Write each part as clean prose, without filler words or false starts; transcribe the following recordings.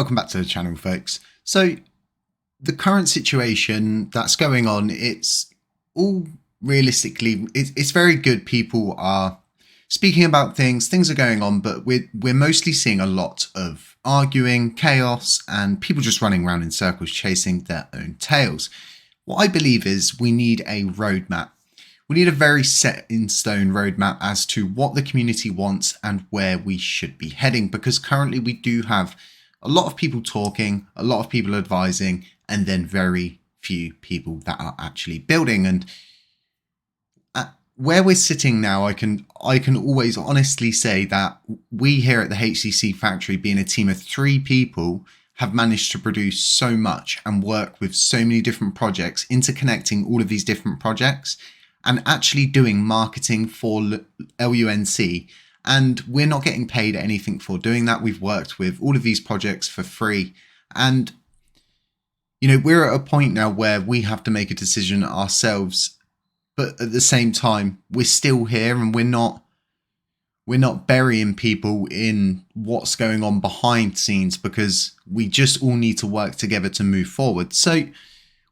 Welcome back to the channel, folks. So the current situation that's going on, it's all realistically, it's very good. People are speaking about things are going on, but we're mostly seeing a lot of arguing, chaos, and people just running around in circles chasing their own tails. What I believe is we need a roadmap. We need a very set in stone roadmap as to what the community wants and where we should be heading, because currently we do have a lot of people talking, a lot of people advising, and then very few people that are actually building. And where we're sitting now, I can always honestly say that we here at the HCC factory, being a team of 3 people, have managed to produce so much and work with so many different projects, interconnecting all of these different projects and actually doing marketing for LUNC. And we're not getting paid anything for doing that. We've worked with all of these projects for free. And, you know, we're at a point now where we have to make a decision ourselves. But at the same time, we're still here and we're not burying people in what's going on behind scenes, because we just all need to work together to move forward. So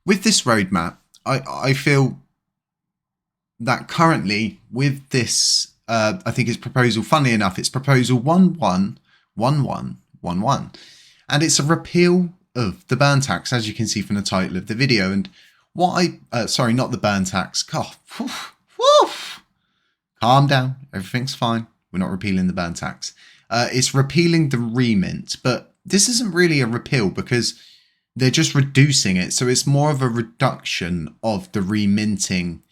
with this roadmap, I feel that currently with this, I think it's proposal, funnily enough, it's proposal 111111, and it's a repeal of the burn tax, as you can see from the title of the video. And what sorry, not the burn tax. God, calm down, everything's fine. We're not repealing the burn tax. It's repealing the remint, but this isn't really a repeal because they're just reducing it. So it's more of a reduction of the reminting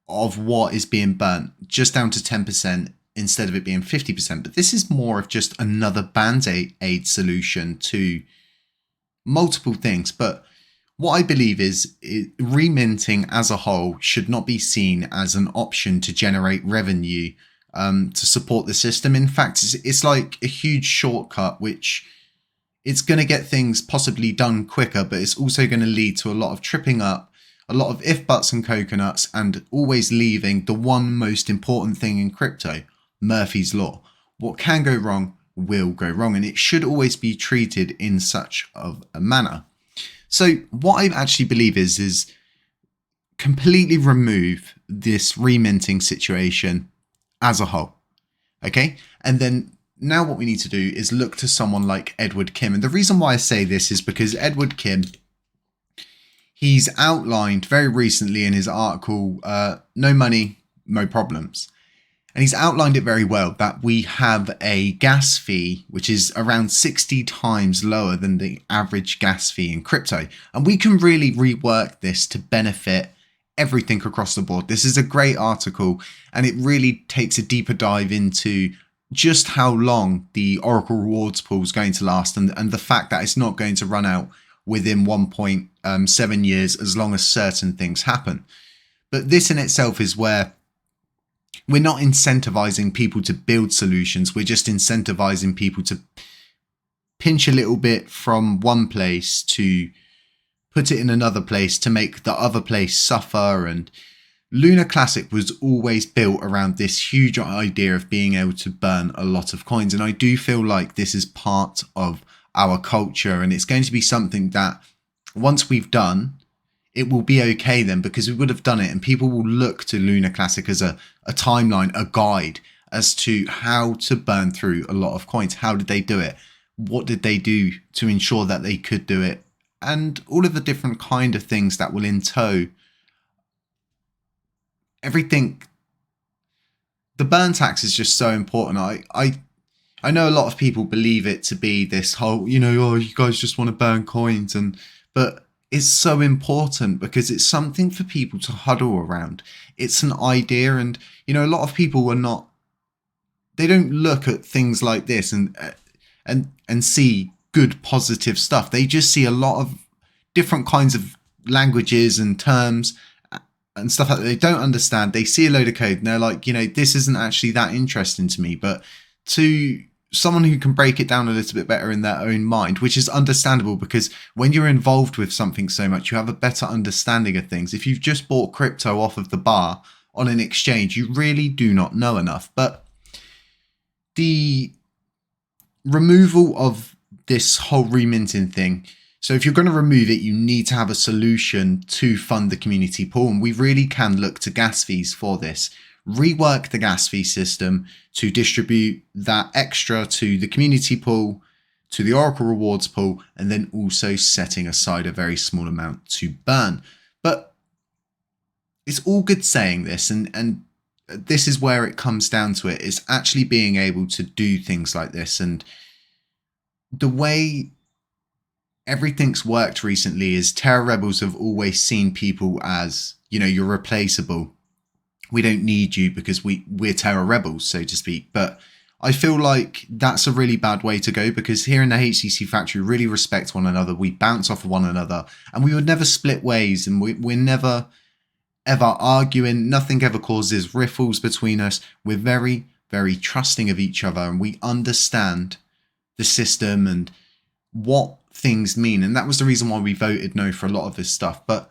of what is being burnt, just down to 10% instead of it being 50%. But this is more of just another band-aid solution to multiple things. But what I believe is reminting as a whole should not be seen as an option to generate revenue to support the system. In fact, it's like a huge shortcut, which it's going to get things possibly done quicker, but it's also going to lead to a lot of tripping up, a lot of if, buts and coconuts, and always leaving the one most important thing in crypto, Murphy's Law. What can go wrong will go wrong, and it should always be treated in such of a manner. So what I actually believe is completely remove this reminting situation as a whole. Okay? And then now what we need to do is look to someone like Edward Kim. And the reason why I say this is because Edward Kim, he's outlined very recently in his article, No Money, No Problems. And he's outlined it very well that we have a gas fee, which is around 60 times lower than the average gas fee in crypto. And we can really rework this to benefit everything across the board. This is a great article, and it really takes a deeper dive into just how long the Oracle rewards pool is going to last, and the fact that it's not going to run out within 1.7 years as long as certain things happen. But this in itself is where we're not incentivizing people to build solutions. We're just incentivizing people to pinch a little bit from one place to put it in another place to make the other place suffer. And Lunar Classic was always built around this huge idea of being able to burn a lot of coins. And I do feel like this is part of our culture, and it's going to be something that once we've done, it will be okay then, because we would have done it, and people will look to Lunar Classic as a timeline, a guide as to how to burn through a lot of coins. How did they do it? What did they do to ensure that they could do it? And all of the different kind of things that will in tow everything. The burn tax is just so important. I know a lot of people believe it to be this whole, you know, oh, you guys just want to burn coins, but it's so important because it's something for people to huddle around. It's an idea, and you know, a lot of people they don't look at things like this and see good positive stuff. They just see a lot of different kinds of languages and terms and stuff that they don't understand. They see a load of code and they're like, you know, this isn't actually that interesting to me. But to someone who can break it down a little bit better in their own mind, which is understandable, because when you're involved with something so much, you have a better understanding of things. If you've just bought crypto off of the bar on an exchange, you really do not know enough. But the removal of this whole reminting thing. So if you're going to remove it, you need to have a solution to fund the community pool. And we really can look to gas fees for this. Rework the gas fee system to distribute that extra to the community pool, to the Oracle rewards pool, and then also setting aside a very small amount to burn. But it's all good saying this, and this is where it comes down to it, is actually being able to do things like this. And the way everything's worked recently is Terra Rebels have always seen people as, you know, you're replaceable. We don't need you because we're Terra Rebels, so to speak. But I feel like that's a really bad way to go, because here in the HCC factory, we really respect one another. We bounce off of one another, and we would never split ways, and we're never ever arguing. Nothing ever causes riffles between us. We're very, very trusting of each other, and we understand the system and what things mean. And that was the reason why we voted no for a lot of this stuff. But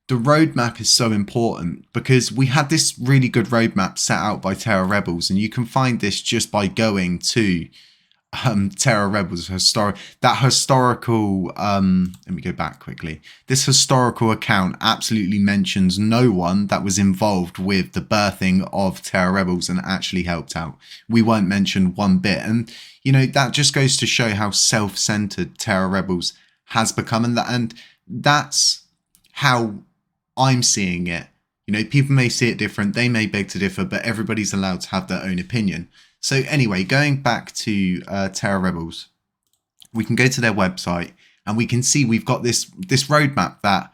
the roadmap is so important, because we had this really good roadmap set out by Terra Rebels, and you can find this just by going to Terra Rebels historical let me go back quickly. This historical account absolutely mentions no one that was involved with the birthing of Terra Rebels and actually helped out. We weren't mentioned one bit, and you know, that just goes to show how self-centered Terra Rebels has become, and that's how I'm seeing it. You know, people may see it different, they may beg to differ, but everybody's allowed to have their own opinion. So anyway, going back to Terra Rebels, we can go to their website and we can see we've got this roadmap that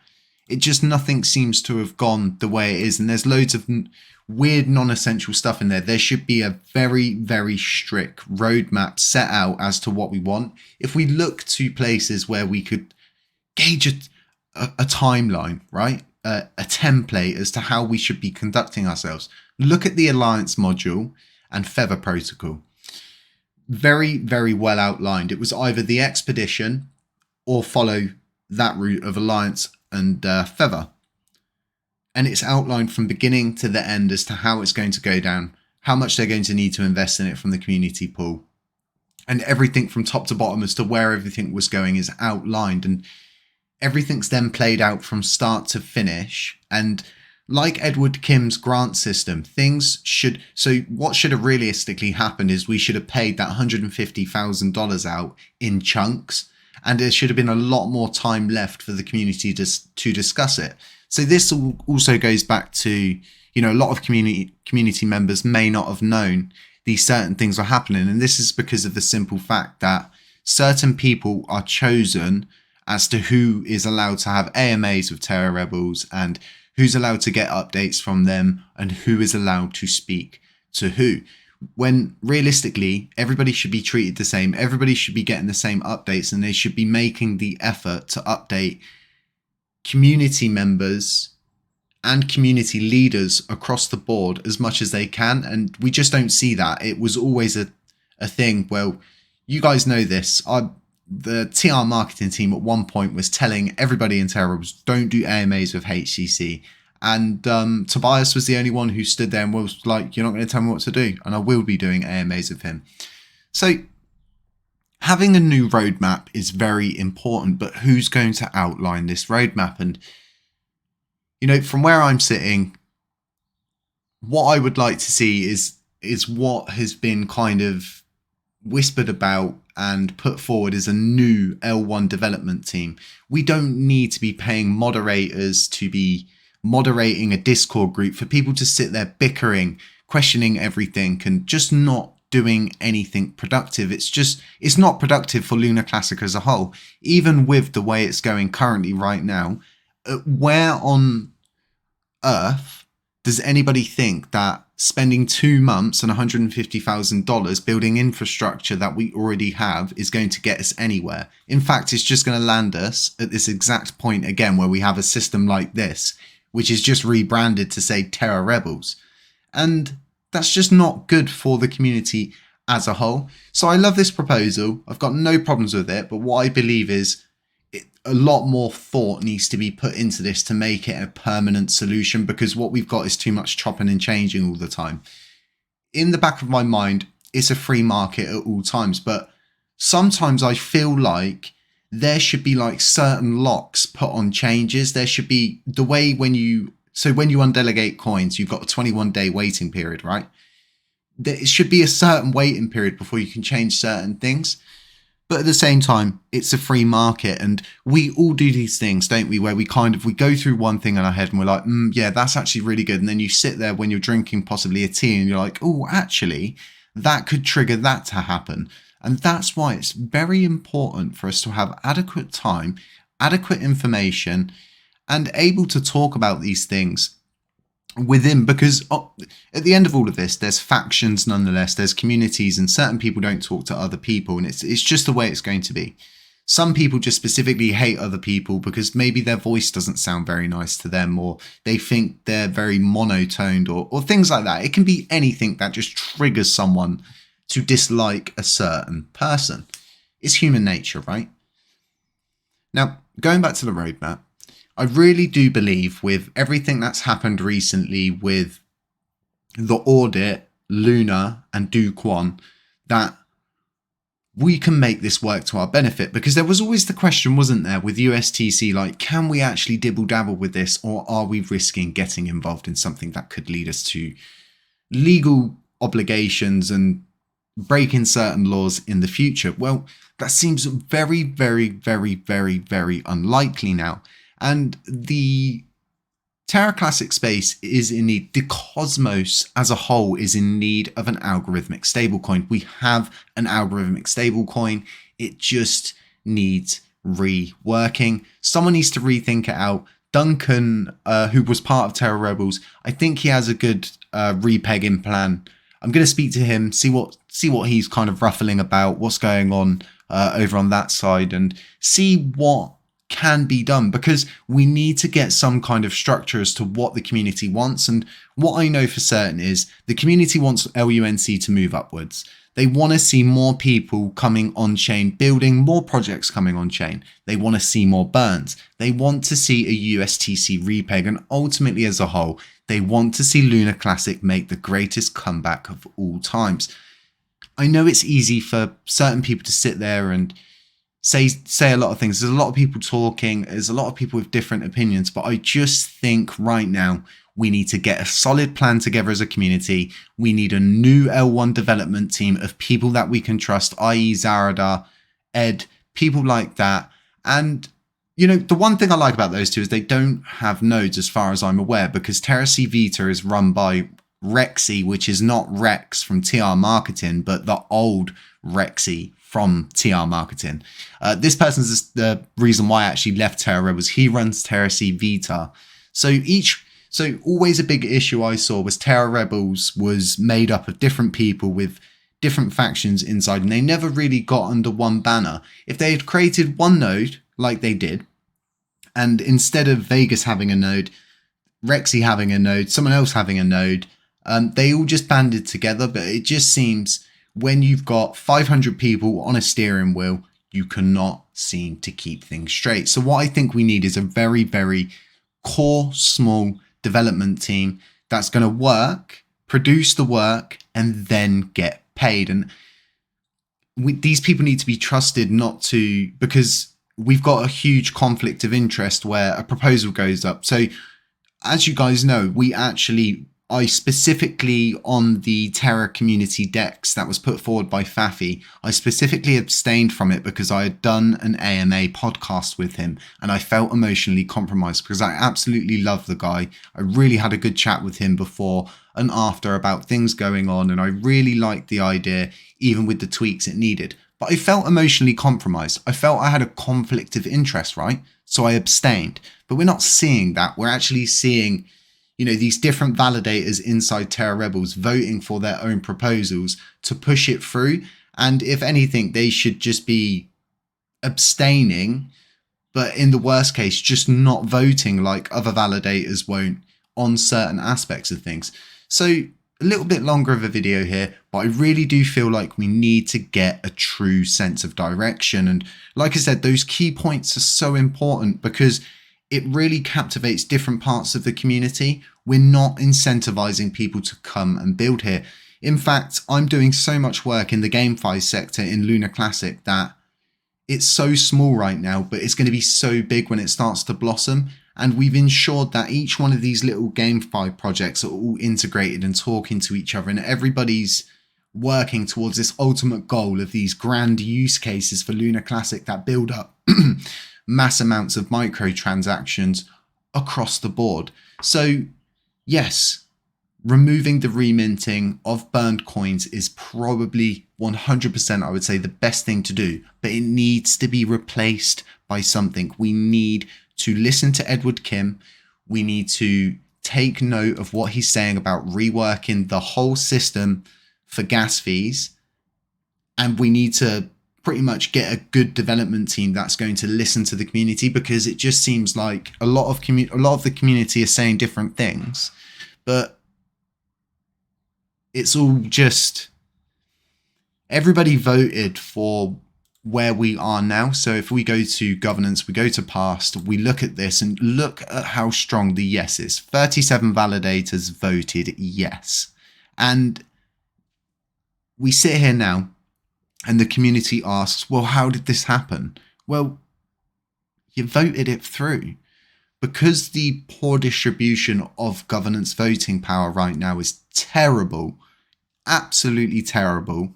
it just, nothing seems to have gone the way it is. And there's loads of weird non-essential stuff in there. There should be a very, very strict roadmap set out as to what we want. If we look to places where we could gauge a timeline, right? A template as to how we should be conducting ourselves. Look at the Alliance module and Feather Protocol. Very, very well outlined. It was either the expedition or follow that route of Alliance and Feather. And it's outlined from beginning to the end as to how it's going to go down, how much they're going to need to invest in it from the community pool. And everything from top to bottom as to where everything was going is outlined. And everything's then played out from start to finish. And like Edward Kim's grant system, what should have realistically happened is we should have paid that $150,000 out in chunks, and there should have been a lot more time left for the community to discuss it. So this also goes back to, you know, a lot of community members may not have known these certain things are happening, and this is because of the simple fact that certain people are chosen as to who is allowed to have AMAs with Terra Rebels and who's allowed to get updates from them and who is allowed to speak to who. When realistically, everybody should be treated the same. Everybody should be getting the same updates, and they should be making the effort to update community members and community leaders across the board as much as they can. And we just don't see that. It was always a thing. Well, you guys know this. The TR marketing team at one point was telling everybody in Terra Rebels, don't do AMAs with HCC. And Tobias was the only one who stood there and was like, you're not going to tell me what to do. And I will be doing AMAs with him. So having a new roadmap is very important, but who's going to outline this roadmap? And, you know, from where I'm sitting, what I would like to see is what has been kind of whispered about and put forward as a new L1 development team. We don't need to be paying moderators to be moderating a Discord group for people to sit there bickering, questioning everything, and just not doing anything productive. It's not productive for Lunar Classic as a whole. Even with the way it's going currently right now, where on earth does anybody think that spending 2 months and $150,000 building infrastructure that we already have is going to get us anywhere? In fact, it's just going to land us at this exact point again where we have a system like this, which is just rebranded to say Terra Rebels. And that's just not good for the community as a whole. So I love this proposal. I've got no problems with it. But what I believe is a lot more thought needs to be put into this to make it a permanent solution, because what we've got is too much chopping and changing all the time. In the back of my mind, it's a free market at all times, but sometimes I feel like there should be like certain locks put on changes. There should be the way when you undelegate coins, you've got a 21-day waiting period, right? There should be a certain waiting period before you can change certain things. But at the same time, it's a free market, and we all do these things, don't we? Where we go through one thing in our head and we're like, yeah, that's actually really good. And then you sit there when you're drinking possibly a tea and you're like, oh, actually, that could trigger that to happen. And that's why it's very important for us to have adequate time, adequate information, and able to talk about these things within, because at the end of all of this, there's factions nonetheless, there's communities, and certain people don't talk to other people, and it's just the way it's going to be. Some people just specifically hate other people because maybe their voice doesn't sound very nice to them, or they think they're very monotoned, or things like that. It can be anything that just triggers someone to dislike a certain person. It's human nature, right? Now, going back to the roadmap, I really do believe with everything that's happened recently with the audit, Luna and Do Kwon, that we can make this work to our benefit, because there was always the question, wasn't there, with USTC, like, can we actually dibble dabble with this, or are we risking getting involved in something that could lead us to legal obligations and breaking certain laws in the future? Well, that seems very, very, very, very, very unlikely now. And the Terra Classic space is in need, the cosmos as a whole is in need of an algorithmic stablecoin. We have an algorithmic stablecoin. It just needs reworking. Someone needs to rethink it out. Duncan, who was part of Terra Rebels, I think he has a good repegging plan. I'm going to speak to him, see what he's kind of ruffling about, what's going on over on that side, and see what can be done, because we need to get some kind of structure as to what the community wants. And what I know for certain is the community wants LUNC to move upwards. They want to see more people coming on chain, building more projects coming on chain. They want to see more burns. They want to see a USTC repeg, and ultimately as a whole, they want to see Luna Classic make the greatest comeback of all times. I know it's easy for certain people to sit there and say a lot of things. There's a lot of people talking. There's a lot of people with different opinions. But I just think right now we need to get a solid plan together as a community. We need a new L1 development team of people that we can trust, i.e. Zarada, Ed, people like that. And, you know, the one thing I like about those two is they don't have nodes as far as I'm aware, because Terra C Vita is run by Rexy, which is not Rex from TR Marketing, but the old Rexy from TR Marketing. This person's the reason why I actually left Terra Rebels. He runs Terra C Vita. So always a big issue I saw was Terra Rebels was made up of different people with different factions inside, and they never really got under one banner. If they had created one node like they did, and instead of Vegas having a node, Rexy having a node, someone else having a node, they all just banded together. But it just seems when you've got 500 people on a steering wheel, you cannot seem to keep things straight. So what I think we need is a very, very core, small development team that's going to work, produce the work, and then get paid. And these people need to be trusted, not to, because we've got a huge conflict of interest where a proposal goes up. So as you guys know, I specifically, on the Terra community decks that was put forward by Fafi, I specifically abstained from it because I had done an AMA podcast with him and I felt emotionally compromised, because I absolutely love the guy. I really had a good chat with him before and after about things going on, and I really liked the idea, even with the tweaks it needed. But I felt emotionally compromised. I felt I had a conflict of interest, right? So I abstained. But we're not seeing that. We're actually seeing, you know, these different validators inside Terra Rebels voting for their own proposals to push it through. And if anything, they should just be abstaining, but in the worst case, just not voting like other validators won't on certain aspects of things. So a little bit longer of a video here, but I really do feel like we need to get a true sense of direction. And like I said, those key points are so important because it really captivates different parts of the community. We're not incentivizing people to come and build here. In fact, I'm doing so much work in the GameFi sector in Lunar Classic that it's so small right now, but it's going to be so big when it starts to blossom. And we've ensured that each one of these little GameFi projects are all integrated and talking to each other, and everybody's working towards this ultimate goal of these grand use cases for Lunar Classic that build up mass amounts of microtransactions across the board. So yes, removing the reminting of burned coins is probably 100%, I would say, the best thing to do, but it needs to be replaced by something. We need to listen to Edward Kim. We need to take note of what he's saying about reworking the whole system for gas fees. And we need to pretty much get a good development team that's going to listen to the community, because it just seems like a lot of the community is saying different things, but it's all just, everybody voted for where we are now. So if we go to governance, we go to past, we look at this and look at how strong the yes is. 37 validators voted yes. And we sit here now and the community asks, well, how did this happen? Well, you voted it through. Because the poor distribution of governance voting power right now is terrible, absolutely terrible,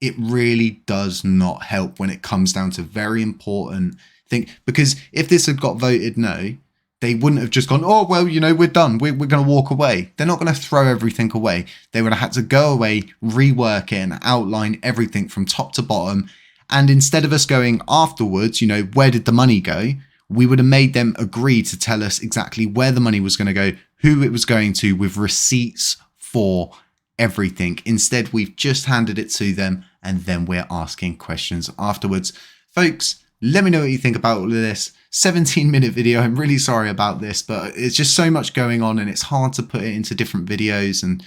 it really does not help when it comes down to very important thing. Because if this had got voted no, they wouldn't have just gone, oh, well, you know, we're done. We're going to walk away. They're not going to throw everything away. They would have had to go away, rework it and outline everything from top to bottom. And instead of us going afterwards, you know, where did the money go? We would have made them agree to tell us exactly where the money was going to go, who it was going to, with receipts for everything. Instead, we've just handed it to them and then we're asking questions afterwards. Folks, let me know what you think about all of this. 17-minute video. I'm really sorry about this, but it's just so much going on and it's hard to put it into different videos. And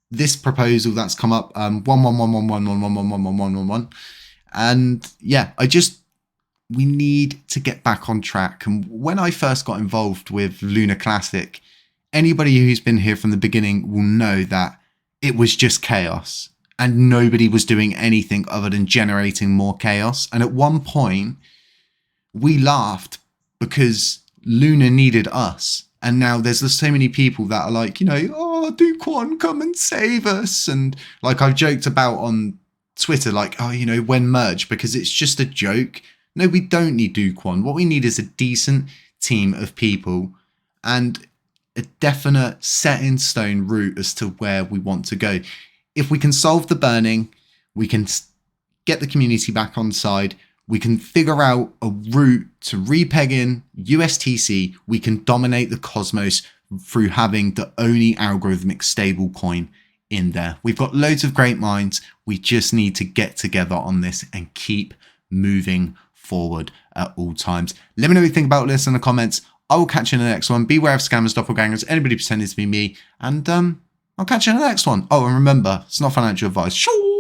this proposal that's come up, 1111111111111, and yeah, we need to get back on track. And when I first got involved with Lunar Classic, anybody who's been here from the beginning will know that it was just chaos and nobody was doing anything other than generating more chaos. And at one point we laughed because Luna needed us. And now there's so many people that are like, you know, oh, Duquan, come and save us. And like I've joked about on Twitter, like, oh, you know, when merge, because it's just a joke. No, we don't need Duquan. What we need is a decent team of people and a definite set in stone route as to where we want to go. If we can solve the burning, we can get the community back on side. We can figure out a route to repeg in USTC. We can dominate the cosmos through having the only algorithmic stable coin in there. We've got loads of great minds. We just need to get together on this and keep moving forward at all times. Let me know what you think about this in the comments. I will catch you in the next one. Beware of scammers, doppelgangers, anybody pretending to be me. And I'll catch you in the next one. Oh, and remember, it's not financial advice. Sure.